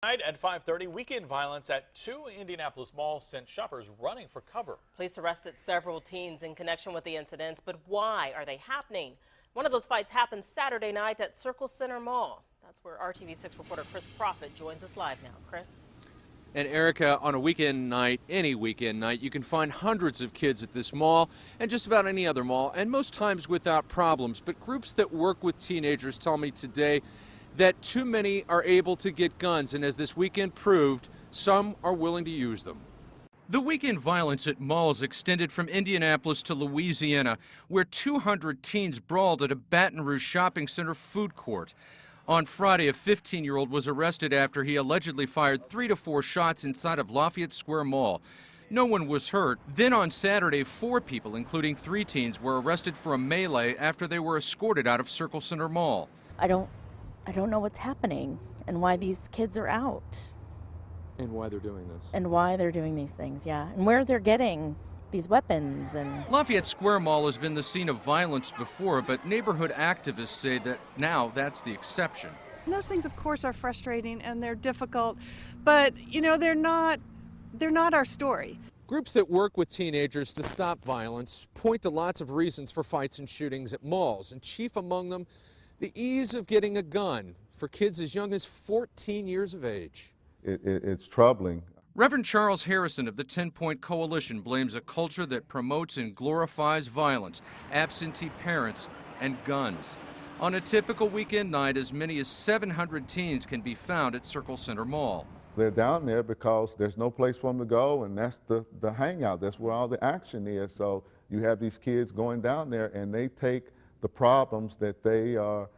Tonight at 5:30, weekend violence at two Indianapolis malls sent shoppers running for cover. Police arrested several teens in connection with the incidents, but why are they happening? One of those fights happened Saturday night at Circle Center Mall. That's where RTV6 reporter Chris Prophet joins us live now. Chris? And Erica, on a weekend night, any weekend night, you can find hundreds of kids at this mall and just about any other mall, and most times without problems. But groups that work with teenagers tell me today that too many are able to get guns, and as this weekend proved, some are willing to use them. The weekend violence at malls extended from Indianapolis to Louisiana, where 200 teens brawled at a Baton Rouge shopping center food court. On Friday, a 15-year-old was arrested after he allegedly fired 3 to 4 shots inside of Lafayette Square Mall. No one was hurt. Then on Saturday, 4 people, including 3 teens, were arrested for a melee after they were escorted out of Circle Center Mall. I don't know what's happening and why these kids are out. And why they're doing this. And why they're doing these things, yeah. And where they're getting these weapons. And Lafayette Square Mall has been the scene of violence before, but neighborhood activists say that now that's the exception. And those things, of course, are frustrating and they're difficult, but, you know, they're not our story. Groups that work with teenagers to stop violence point to lots of reasons for fights and shootings at malls, and chief among them, the ease of getting a gun for kids as young as 14 years of age. It's troubling. Reverend Charles Harrison of the 10-Point Coalition blames a culture that promotes and glorifies violence, absentee parents, and guns. On a typical weekend night, as many as 700 teens can be found at Circle Center Mall. They're down there because there's no place for them to go, and that's the hangout. That's where all the action is. So you have these kids going down there, and they take the problems that they are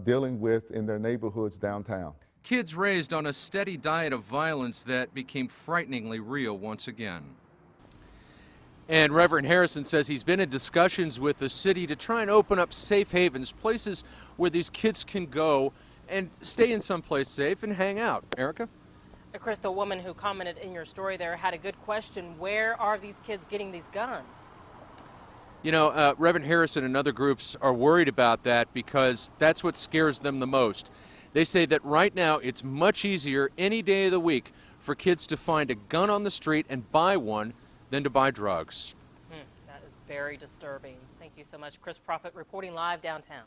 dealing with in their neighborhoods downtown. Kids raised on a steady diet of violence that became frighteningly real once again. And Reverend Harrison says he's been in discussions with the city to try and open up safe havens, places where these kids can go and stay in someplace safe and hang out. Erica? Chris, the woman who commented in your story there had a good question. Where are these kids getting these guns? You know, Reverend Harrison and other groups are worried about that because that's what scares them the most. They say that right now it's much easier any day of the week for kids to find a gun on the street and buy one than to buy drugs. That is very disturbing. Thank you so much. Chris Prophet reporting live downtown.